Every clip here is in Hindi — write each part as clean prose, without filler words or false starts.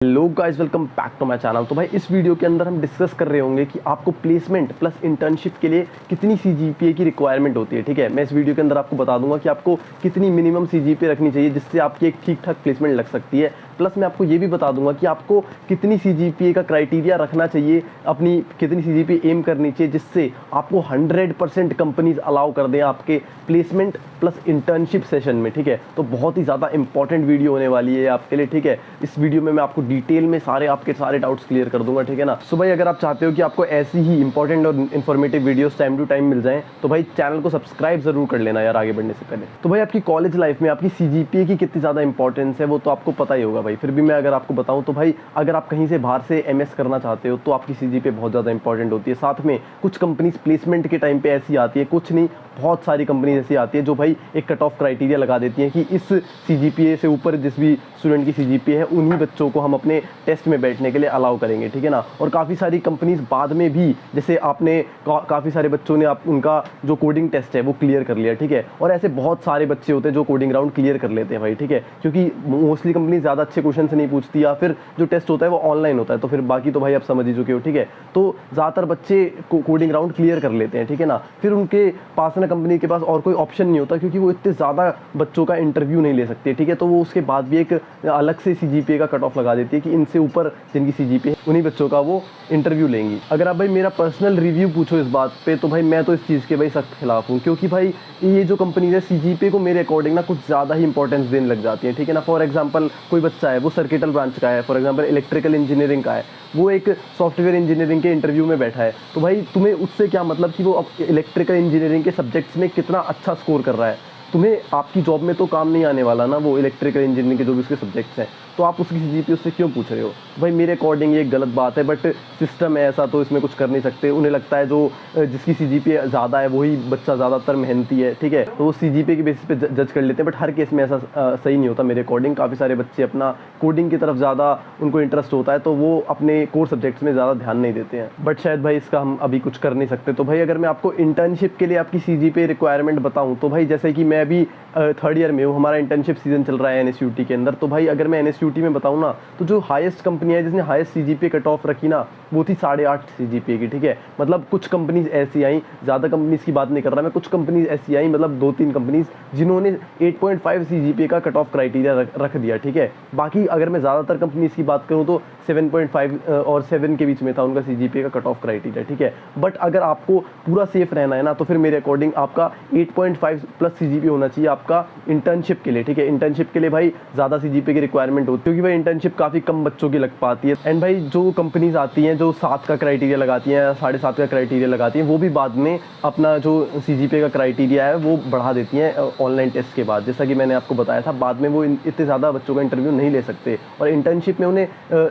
Hello guys, welcome back to my channel. तो भाई इस वीडियो के अंदर हम डिस्कस कर रहे होंगे कि आपको प्लेसमेंट प्लस इंटर्नशिप के लिए कितनी सीजीपीए की रिक्वायरमेंट होती है। ठीक है, मैं इस वीडियो के अंदर आपको बता दूंगा कि आपको कितनी मिनिमम सीजीपीए रखनी चाहिए जिससे आपकी एक ठीक ठाक प्लेसमेंट लग सकती है। प्लस मैं आपको ये भी बता दूंगा कि आपको कितनी सीजीपीए का क्राइटेरिया रखना चाहिए, अपनी कितनी सीजीपीए एम करनी चाहिए जिससे आपको 100% कंपनीज अलाउ कर दें आपके प्लेसमेंट प्लस इंटर्नशिप सेशन में। ठीक है, तो बहुत ही ज़्यादा इंपॉर्टेंट वीडियो होने वाली है आपके लिए। ठीक है, इस वीडियो में मैं आपको डिटेल में आपके सारे डाउट्स क्लियर कर दूंगा। ठीक है ना। सो भाई अगर आप चाहते हो कि आपको ऐसी ही इंपॉर्टेंट और informative videos time to time मिल जाएं तो भाई चैनल को सब्सक्राइब जरूर कर लेना यार आगे बढ़ने से पहले। तो भाई आपकी कॉलेज लाइफ में आपकी सीजीपीए की कितनी ज़्यादा इंपॉर्टेंस है वो तो आपको पता ही होगा भाई, फिर भी मैं अगर आपको बताऊं तो भाई अगर आप कहीं से बाहर से एमएस करना चाहते हो तो आपकी सीजीपीए बहुत ज़्यादा इंपॉर्टेंट होती है। साथ में कुछ कंपनीज प्लेसमेंट के टाइम पे ऐसी आती है, कुछ नहीं बहुत सारी कंपनीज ऐसी आती है जो भाई एक कट ऑफ क्राइटेरिया लगा देती हैं कि इस सीजीपीए से ऊपर जिस भी स्टूडेंट की सीजीपीए है उन्हीं बच्चों को हम अपने टेस्ट में बैठने के लिए अलाउ करेंगे। ठीक है ना। और काफ़ी सारी कंपनीज बाद में भी, जैसे आपने काफ़ी सारे बच्चों ने उनका जो कोडिंग टेस्ट है वो क्लियर कर लिया। ठीक है, और ऐसे बहुत सारे बच्चे होते हैं जो कोडिंग राउंड क्लियर कर लेते हैं भाई। ठीक है, क्योंकि मोस्टली कंपनी ज़्यादा अच्छे क्वेश्चन से नहीं पूछती या फिर जो टेस्ट होता है वो ऑनलाइन होता है, तो फिर बाकी तो भाई आप समझ ही चुके हो। ठीक है, तो ज़्यादातर बच्चे कोडिंग राउंड क्लियर कर लेते हैं। ठीक है ना, फिर उनके पास ना कंपनी के पास और कोई ऑप्शन नहीं होता क्योंकि वो इतने ज़्यादा बच्चों का इंटरव्यू नहीं ले सकते। ठीक है, तो वो उसके बाद भी एक अलग से सीजीपीए का कट ऑफ लगा देती है कि इनसे ऊपर जिनकी सीजीपीए है उन्हीं बच्चों का वो इंटरव्यू लेंगी। अगर आप भाई मेरा पर्सनल रिव्यू पूछो इस बात पे तो भाई मैं तो इस चीज़ के भाई सख्त खिलाफ हूँ, क्योंकि भाई ये जो कंपनी है सीजीपीए को मेरे अकॉर्डिंग ना कुछ ज़्यादा ही इंपॉर्टेंस देने लग जाती है। ठीक है ना। फॉर एग्जांपल कोई बच्चा है वो सर्किटल ब्रांच का है, फॉर एग्जांपल इलेक्ट्रिकल इंजीनियरिंग का है, वो एक सॉफ्टवेयर इंजीनियरिंग के इंटरव्यू में बैठा है, तो भाई तुम्हें उससे क्या मतलब कि वो इलेक्ट्रिकल इंजीनियरिंग के सब्जेक्ट्स में कितना अच्छा स्कोर कर रहा है। तुम्हें आपकी जॉब में तो काम नहीं आने वाला ना वो इलेक्ट्रिकल इंजीनियरिंग के जो भी उसके सब्जेक्ट्स हैं, तो आप उसकी सीजीपीए उससे क्यों पूछ रहे हो भाई। मेरे अकॉर्डिंग ये गलत बात है, बट सिस्टम है ऐसा तो इसमें कुछ कर नहीं सकते। उन्हें लगता है जो जिसकी सीजीपीए ज़्यादा है वही बच्चा ज़्यादातर मेहनती है। ठीक है, तो वो सीजीपीए के बेसिस पे जज कर लेते हैं, बट हर केस में ऐसा सही नहीं होता मेरे अकॉर्डिंग। काफ़ी सारे बच्चे अपना कोडिंग की तरफ ज़्यादा उनको इंटरेस्ट होता है तो वो अपने कोर सब्जेक्ट्स में ज़्यादा ध्यान नहीं देते हैं, बट शायद भाई इसका हम अभी कुछ कर नहीं सकते। तो भाई अगर मैं आपको इंटर्नशिप के लिए आपकी सीजीपीए रिक्वायरमेंट बताऊँ तो भाई जैसे कि मैं अभी थर्ड ईयर में हूँ, हमारा इंटर्नशिप सीजन चल रहा है एनएसयूटी के अंदर। तो भाई अगर मैं एनएसयूटी में बताऊँ ना तो जो हाईएस्ट कंपनी है जिसने हाईएस्ट सीजीपीए कट ऑफ रखी ना वो थी 8.5 सीजीपीए की। ठीक है, मतलब कुछ कंपनीज ऐसी आई, ज़्यादा कंपनीज की बात नहीं कर रहा मैं, कुछ कंपनीज ऐसी आई मतलब 2-3 कंपनीज जिन्होंने 8.5 सीजीपीए का कट ऑफ क्राइटेरिया रख दिया। ठीक है, बाकी अगर मैं ज़्यादातर कंपनीज की बात करूँ तो 7.5 और 7 के बीच में था उनका सीजीपीए का कट ऑफ क्राइटेरिया। ठीक है, बट अगर आपको पूरा सेफ रहना है ना तो फिर मेरे अकॉर्डिंग आपका 8.5 प्लस सीजीपीए होना चाहिए आपका इंटर्नशिप के लिए। ठीक है, इंटर्नशिप के लिए भाई ज़्यादा सीजीपीए की रिक्वायरमेंट होती है क्योंकि भाई इंटर्नशिप काफ़ी कम बच्चों की लग पाती है। एंड भाई जो कंपनीज आती हैं जो 7 का क्राइटेरिया लगाती हैं, 7.5 का क्राइटेरिया लगाती हैं, वो भी बाद में अपना जो सीजीपीए का क्राइटेरिया है वो बढ़ा देती हैं ऑनलाइन टेस्ट के बाद। जैसा कि मैंने आपको बताया था, बाद में वो इतने ज़्यादा बच्चों का इंटरव्यू नहीं ले सकते और इंटर्नशिप में उन्हें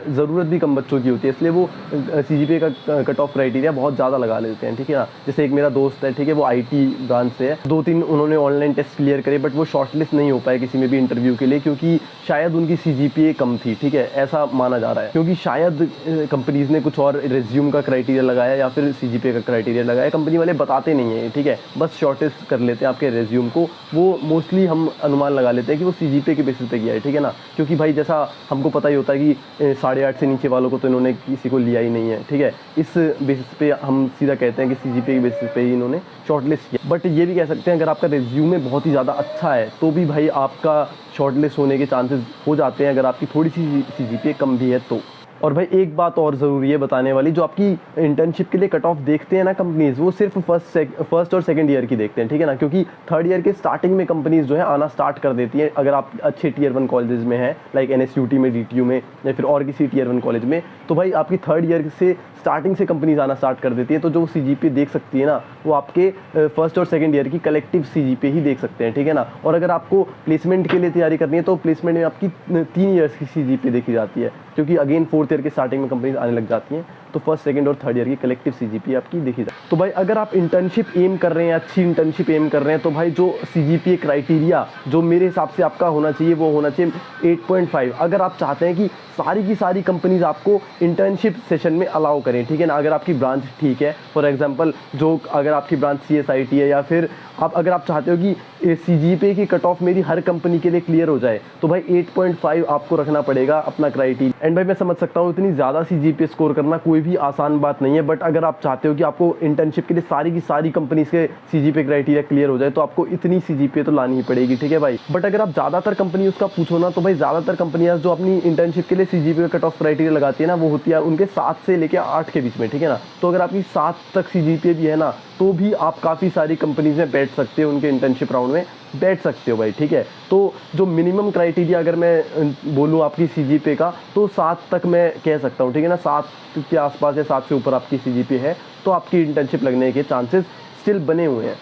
ज़रूरत भी कम बच्चों की होती है, इसलिए वो सीजीपीए का कट ऑफ क्राइटेरिया बहुत ज़्यादा लगा लेते हैं। ठीक है ना, जैसे एक मेरा दोस्त है, ठीक है, वो आईटी ब्रांच से है, 2-3 उन्होंने ऑनलाइन टेस्ट क्लियर करे बट वो शॉर्टलिस्ट नहीं हो पाए किसी में भी इंटरव्यू के लिए क्योंकि शायद उनकी सीजीपीए कम थी। ठीक है, ऐसा माना जा रहा है क्योंकि शायद कंपनीज ने कुछ और रिज्यूम का क्राइटेरिया लगाया या फिर सीजीपीए का क्राइटेरिया लगाया, कंपनी वाले बताते नहीं है। ठीक है, बस शॉर्टेस्ट कर लेते हैं आपके रिज्यूम को, वो मोस्टली हम अनुमान लगा लेते हैं कि वो सीजीपीए के बेसिस पे किया है। ठीक है ना, क्योंकि भाई जैसा हमको पता ही होता है कि 8.5 से नीचे वालों को तो इन्होंने किसी को लिया ही नहीं है। ठीक है, इस बेसिस पे हम सीधा कहते हैं कि सीजीपीए के बेसिस पे ही इन्होंने शॉर्टलिस्ट किया। बट ये भी कह सकते हैं अगर आपका रिज्यूमे बहुत ही ज़्यादा अच्छा है तो भी भाई आपका शॉर्टलिस्ट होने के चांसेस हो जाते हैं अगर आपकी थोड़ी सी सीजीपीए कम भी है तो। और भाई एक बात और ज़रूरी है बताने वाली, जो आपकी इंटर्नशिप के लिए कट ऑफ देखते हैं ना कंपनीज़, वो सिर्फ फर्स्ट और सेकंड ईयर की देखते हैं। ठीक है ना, क्योंकि थर्ड ईयर के स्टार्टिंग में कंपनीज़ जो है आना स्टार्ट कर देती हैं अगर आप अच्छे टियर 1 कॉलेजेस में हैं, लाइक एनएसयूटी में, डीटीयू में या फिर और किसी टियर 1 कॉलेज में, तो भाई आपकी थर्ड ईयर से स्टार्टिंग से कंपनीज आना स्टार्ट कर देती है। तो जो सीजीपीए देख सकती है ना वो आपके फर्स्ट और सेकंड ईयर की कलेक्टिव सीजीपीए ही देख सकते हैं। ठीक है ना, और अगर आपको प्लेसमेंट के लिए तैयारी करनी है तो प्लेसमेंट में आपकी 3 ईयर्स की सीजीपीए देखी जाती है, क्योंकि अगेन फोर्थ ईयर के स्टार्टिंग में कंपनीज आने लग जाती हैं, तो फर्स्ट सेकंड और थर्ड ईयर की कलेक्टिव सीजीपीए आपकी देखी जाए। तो भाई अगर आप इंटर्नशिप एम कर रहे हैं, अच्छी इंटर्नशिप एम कर रहे हैं, तो भाई जो सीजीपीए क्राइटेरिया जो मेरे हिसाब से आपका होना चाहिए वो होना चाहिए 8.5। अगर आप चाहते हैं कि सारी की सारी कंपनीज आपको इंटर्नशिप सेशन में अलाउ करें, ठीक है ना। अगर आपकी ब्रांच ठीक है, फॉर एग्जांपल जो अगर आपकी ब्रांच CSIT है, या फिर अगर आप चाहते हो कि CGPA की कट ऑफ मेरी हर कंपनी के लिए क्लियर हो जाए, तो भाई 8.5 आपको रखना पड़ेगा अपना क्राइटेरिया। एंड भाई मैं समझ सकता हूँ इतनी ज़्यादा CGPA स्कोर करना कोई भी आसान बात नहीं है, बट अगर आप चाहते हो कि आपको इंटर्नशिप के लिए सारी की सारी कंपनीज के CGPA क्राइटेरिया क्लियर हो जाए, तो आपको इतनी CGPA तो लानी ही पड़ेगी, ठीक है भाई। बट अगर आप ज़्यादातर कंपनी उसका पूछो ना, तो भाई ज़्यादातर कंपनियाँ जो अपनी इंटर्नशिप के लिए CGPA कट ऑफ क्राइटेरिया लगाती है ना, वो होती है उनके 7 से लेकर 8 के बीच में, ठीक है ना। तो अगर आपकी 7 तक CGPA भी है ना, तो भी आप काफ़ी सारी कंपनीज में बैठ सकते हो, उनके इंटर्नशिप राउंड में बैठ सकते हो भाई, ठीक है। तो जो मिनिमम क्राइटेरिया अगर मैं बोलूँ आपकी CGPA का, तो 7 तक मैं कह सकता हूँ, ठीक है ना। 7 के आसपास या 7 से ऊपर आपकी CGPA है, तो आपकी इंटर्नशिप लगने के चांसेस स्टिल बने हुए हैं।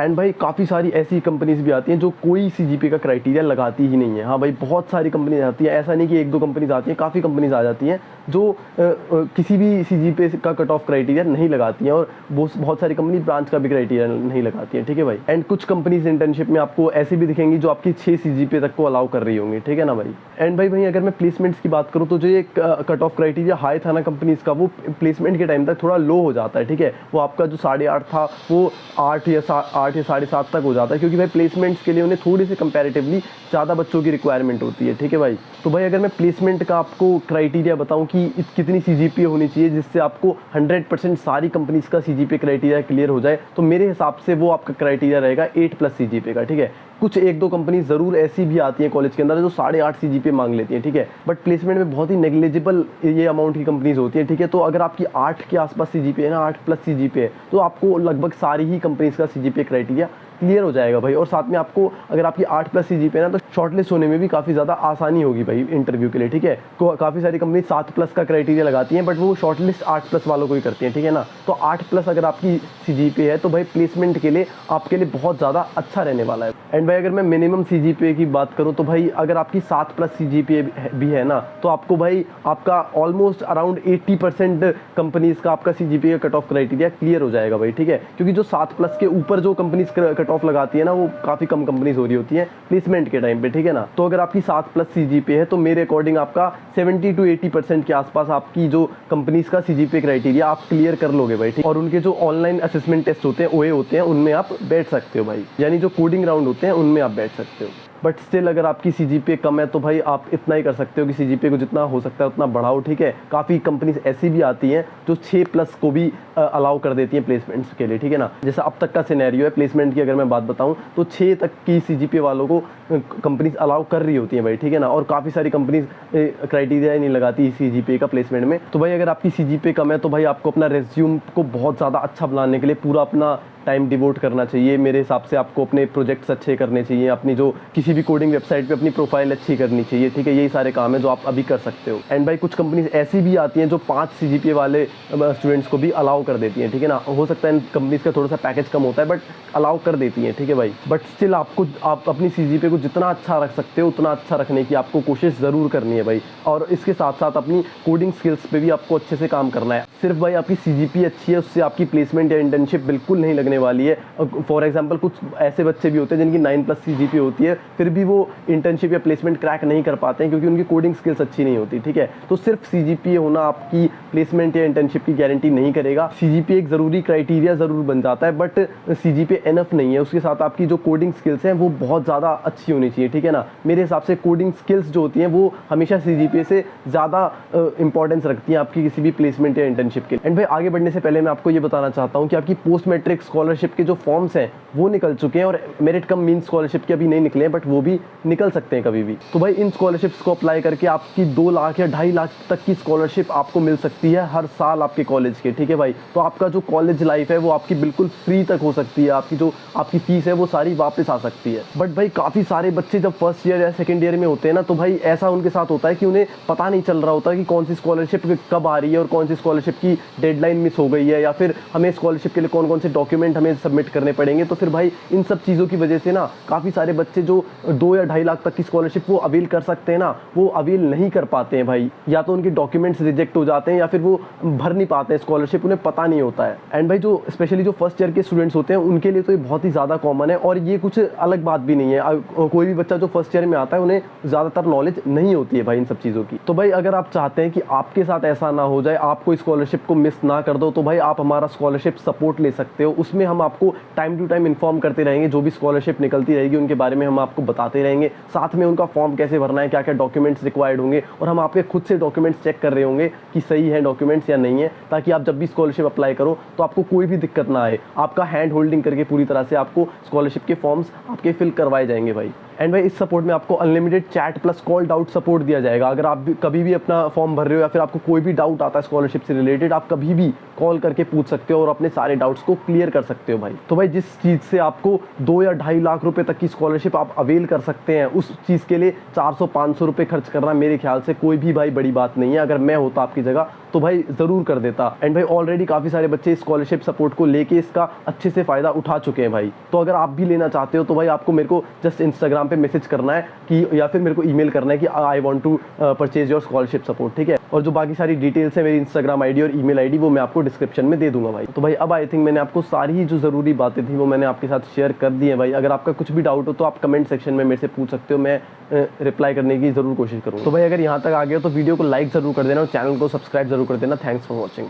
एंड भाई काफ़ी सारी ऐसी कंपनीज भी आती हैं जो कोई CGPA का क्राइटेरिया लगाती ही नहीं है। हाँ भाई, बहुत सारी कंपनीज आती हैं, ऐसा नहीं कि 1-2 कंपनीज आती हैं, काफ़ी कंपनीज आ जाती हैं जो किसी भी CGPA का कट ऑफ क्राइटेरिया नहीं लगाती हैं, और बहुत सारी कंपनी ब्रांच का भी क्राइटेरिया नहीं लगाती हैं, ठीक है भाई। एंड कुछ कंपनीज इंटर्नशिप में आपको ऐसी भी दिखेंगी जो आपकी 6 CGPA तक को अलाउ कर रही होंगी, ठीक है ना भाई। एंड भाई अगर मैं प्लेसमेंट्स की बात करूँ, तो जो ये कट ऑफ क्राइटेरिया हाई था ना कंपनीज का, वो प्लेसमेंट के टाइम तक थोड़ा लो हो जाता है, ठीक है। वो आपका जो 8.5 था, वो 8 या 7.5 तक हो जाता है, क्योंकि भाई प्लेसमेंट्स के लिए उन्हें थोड़ी सी कंपैरेटिवली ज़्यादा बच्चों की रिक्वायरमेंट होती है, ठीक है भाई। तो भाई अगर मैं प्लेसमेंट का आपको क्राइटेरिया बताऊं कि कितनी CGPA होनी चाहिए जिससे आपको 100% सारी कंपनीज का CGPA क्राइटेरिया क्लियर हो जाए, तो मेरे हिसाब से वो आपका क्राइटेरिया रहेगा 8+ CGPA का, ठीक है। कुछ 1-2 कंपनी ज़रूर ऐसी भी आती हैं कॉलेज के अंदर जो 8.5 CGPA मांग लेती हैं, ठीक है। बट प्लेसमेंट में बहुत ही नेग्लिजिबल ये अमाउंट की कंपनीज होती हैं, ठीक है। तो अगर आपकी 8 के आसपास CGPA है ना, 8+ CGPA है, तो आपको लगभग सारी ही कंपनीज का CGPA क्राइटेरिया क्लियर हो जाएगा भाई। और साथ में आपको अगर आपकी 8+ CGPA है ना, तो शॉर्टलिस्ट होने में भी काफ़ी ज़्यादा आसानी होगी भाई इंटरव्यू के लिए, ठीक है। तो काफ़ी सारी कंपनी 7+ का क्राइटेरिया लगाती हैं, बट वो शॉर्टलिस्ट 8+ वालों को ही करती हैं, ठीक है ना। तो 8+ अगर आपकी CGPA है, तो भाई प्लेसमेंट के लिए आपके लिए बहुत ज़्यादा अच्छा रहने वाला है। एंड भाई अगर मैं मिनिमम CGPA की बात करूँ, तो भाई अगर आपकी 7+ CGPA भी है ना, तो आपको भाई आपका ऑलमोस्ट अराउंड 80% कंपनीज का आपका CGPA cut off criteria clear हो जाएगा भाई, ठीक है। क्योंकि जो 7+ के ऊपर जो कंपनीज कट ऑफ लगाती है ना, वो काफ़ी कम कंपनीज हो रही होती हैं प्लेसमेंट के टाइम पे, ठीक है ना। तो अगर आपकी 7+ CGPA है, तो मेरे अकॉर्डिंग आपका 70 to 80% के आसपास आपकी जो कंपनीज का CGPA क्राइटेरिया आप क्लियर कर लोगे भाई, ठीक। और उनके जो ऑनलाइन असेसमेंट टेस्ट होते हैं, OA होते हैं, उनमें आप बैठ सकते हो भाई, यानी जो कोडिंग राउंड होते हैं उनमें आप बैठ सकते हो। बट स्टिल अगर आपकी CGPA कम है, तो भाई आप इतना ही कर सकते हो कि CGPA को जितना हो सकता है उतना बढ़ाओ, ठीक है। काफ़ी कंपनीज ऐसी भी आती हैं जो 6+ को भी अलाउ कर देती हैं प्लेसमेंट्स के लिए, ठीक है ना। जैसा अब तक का सिनेरियो है प्लेसमेंट की, अगर मैं बात बताऊं, तो 6 तक की CGPA वालों को कंपनीज अलाउ कर रही होती हैं भाई, ठीक है ना। और काफ़ी सारी कंपनीज क्राइटेरिया ही नहीं लगाती CGPA का प्लेसमेंट में। तो भाई अगर आपकी CGPA कम है, तो भाई आपको अपना रेज्यूम को बहुत ज़्यादा अच्छा बनाने के लिए पूरा अपना टाइम डिवोट करना चाहिए। मेरे हिसाब से आपको अपने प्रोजेक्ट्स अच्छे करने चाहिए, अपनी जो किसी भी कोडिंग वेबसाइट पे अपनी प्रोफाइल अच्छी करनी चाहिए, ठीक है। यही सारे काम है जो आप अभी कर सकते हो। एंड भाई कुछ कंपनीज ऐसी भी आती हैं जो 5 CGPA वाले स्टूडेंट्स को भी अलाउ कर देती हैं, ठीक है ना। हो सकता है इन कंपनीज का थोड़ा सा पैकेज कम होता है, बट अलाउ कर देती हैं, ठीक है भाई। बट स्टिल आप अपनी CGPA को जितना अच्छा रख सकते हो उतना अच्छा रखने की आपको कोशिश ज़रूर करनी है भाई। और इसके साथ साथ अपनी कोडिंग स्किल्स पे भी आपको अच्छे से काम करना है। सिर्फ भाई आपकी CGPA अच्छी है उससे आपकी प्लेसमेंट या इंटर्नशिप बिल्कुल नहीं लगने वाली है। फॉर एग्जांपल कुछ ऐसे बच्चे भी होते हैं जिनकी 9+ CGPA होती है, फिर भी वो इंटर्नशिप या प्लेसमेंट क्रैक नहीं कर पाते हैं क्योंकि उनकी कोडिंग स्किल्स अच्छी नहीं होती, ठीक है। तो सिर्फ CGPA होना आपकी प्लेसमेंट या इंटर्नशिप की गारंटी नहीं करेगा। CGPA एक ज़रूरी क्राइटेरिया ज़रूर बन जाता है, बट CGPA इनफ नहीं है। उसके साथ आपकी जो कोडिंग स्किल्स हैं वो बहुत ज़्यादा अच्छी होनी चाहिए, ठीक है ना। मेरे हिसाब से कोडिंग स्किल्स जो होती हैं वो हमेशा CGPA से ज़्यादा इंपॉर्टेंस रखती हैं आपकी किसी भी प्लेसमेंट या इंटर्नशिप के। एंड भाई आगे बढ़ने से पहले मैं आपको ये बताना चाहता हूँ कि आपकी पोस्ट मैट्रिक स्कॉलरशिप के जो फॉर्म्स हैं वो निकल चुके हैं, और मेरिट कम मीन स्कॉलरशिप के अभी नहीं निकले हैं, बट वो भी निकल सकते हैं कभी भी। तो भाई इन स्कॉलरशिप्स को अप्लाई करके आपकी 2 लाख या 2.5 लाख तक की स्कॉलरशिप आपको मिल सकती है हर साल आपके कॉलेज के, ठीक है भाई। तो आपका जो कॉलेज लाइफ है वो आपकी बिल्कुल फ्री तक हो सकती है, आपकी जो आपकी फीस है वो सारी वापस आ सकती है। बट भाई काफ़ी सारे बच्चे जब फर्स्ट ईयर या सेकेंड ईयर में होते हैं ना, तो भाई ऐसा उनके साथ होता है कि उन्हें पता नहीं चल रहा होता कि कौन सी स्कॉलरशिप कब आ रही है और कौन सी स्कॉलरशिप की डेडलाइन मिस हो गई है, या फिर हमें स्कॉलरशिप के लिए कौन कौन से डॉक्यूमेंट डॉक्यूमेंट हमें सबमिट करने पड़ेंगे। तो फिर भाई इन सब चीज़ों की वजह से ना काफ़ी सारे बच्चे जो 2 या 2.5 लाख तक की स्कॉलरशिप वो अवेल कर सकते हैं ना, वो अवेल नहीं कर पाते हैं भाई। या तो उनके डॉक्यूमेंट्स रिजेक्ट हो जाते हैं या फिर वो भर नहीं पाते हैं स्कॉलरशिप, उन्हें पता नहीं होता है। एंड भाई जो स्पेशली जो फर्स्ट ईयर के स्टूडेंट्स होते हैं उनके लिए तो ये बहुत ही ज़्यादा कॉमन है और ये कुछ अलग बात भी नहीं है। कोई भी बच्चा जो फर्स्ट ईयर में आता है उन्हें ज़्यादातर नॉलेज नहीं होती है भाई इन सब चीज़ों की। तो भाई अगर आप चाहते हैं कि आपके साथ ऐसा ना हो जाए, आप कोई स्कॉलरशिप को मिस ना कर दो, तो भाई आप हमारा स्कॉलरशिप सपोर्ट ले सकते हो। उसमें हम आपको टाइम टू टाइम इन्फॉर्म करते रहेंगे, जो भी स्कॉलरशिप निकलती रहेगी उनके बारे में हम आपको बताते रहेंगे। साथ में उनका फॉर्म कैसे भरना है, क्या क्या डॉक्यूमेंट्स रिक्वायर्ड होंगे, और हम आपके खुद से डॉक्यूमेंट्स चेक कर रहे होंगे कि सही है डॉक्यूमेंट्स या नहीं है, ताकि आप जब भी स्कॉलरशिप अप्लाई करो तो आपको कोई भी दिक्कत ना आए। आपका हैंड होल्डिंग करके पूरी तरह से आपको स्कॉलरशिप के फॉर्म्स आपके फिल करवाए जाएंगे भाई। एंड भाई इस सपोर्ट में आपको unlimited chat plus call doubt support दिया जाएगा। अगर आप कभी भी अपना फॉर्म भर रहे हो या फिर आपको कोई भी डाउट आता है स्कॉलरशिप से रिलेटेड, आप कभी भी कॉल करके पूछ सकते हो और अपने सारे डाउट्स को क्लियर कर सकते हो भाई। तो भाई जिस चीज़ से आपको 2 या 2.5 लाख रुपए तक की स्कॉलरशिप आप अवेल कर सकते हैं, उस चीज़ के लिए 400-500 रुपये खर्च करना मेरे ख्याल से कोई भी भाई बड़ी बात नहीं है। अगर मैं होता आपकी जगह तो भाई ज़रूर कर देता। एंड भाई ऑलरेडी काफ़ी सारे बच्चे स्कॉलरशिप सपोर्ट को लेके इसका अच्छे से फ़ायदा उठा चुके हैं भाई। तो अगर आप भी लेना चाहते हो तो भाई आपको मेरे को जस्ट इंस्टाग्राम पे मैसेज करना है कि, या फिर मेरे को ईमेल करना है कि I want to purchase your scholarship support, ठीक है। और जो बाकी सारी डिटेल्स है मेरी इंस्टाग्राम आईडी और ईमेल आईडी वो मैं आपको डिस्क्रिप्शन में दे दूंगा भाई। तो भाई अब आई थिंक मैंने आपको सारी ही जो ज़रूरी बातें थी वो मैंने आपके साथ शेयर कर दी है भाई। अगर आपका कुछ भी डाउट हो तो आप कमेंट सेक्शन में मेरे से पूछ सकते हो, मैं रिप्लाई करने की ज़रूर कोशिश करूँगा। तो भाई अगर यहाँ तक आ गया तो वीडियो को लाइक ज़रूर कर देना और चैनल को सब्सक्राइब जरूर कर देना। Thanks for watching.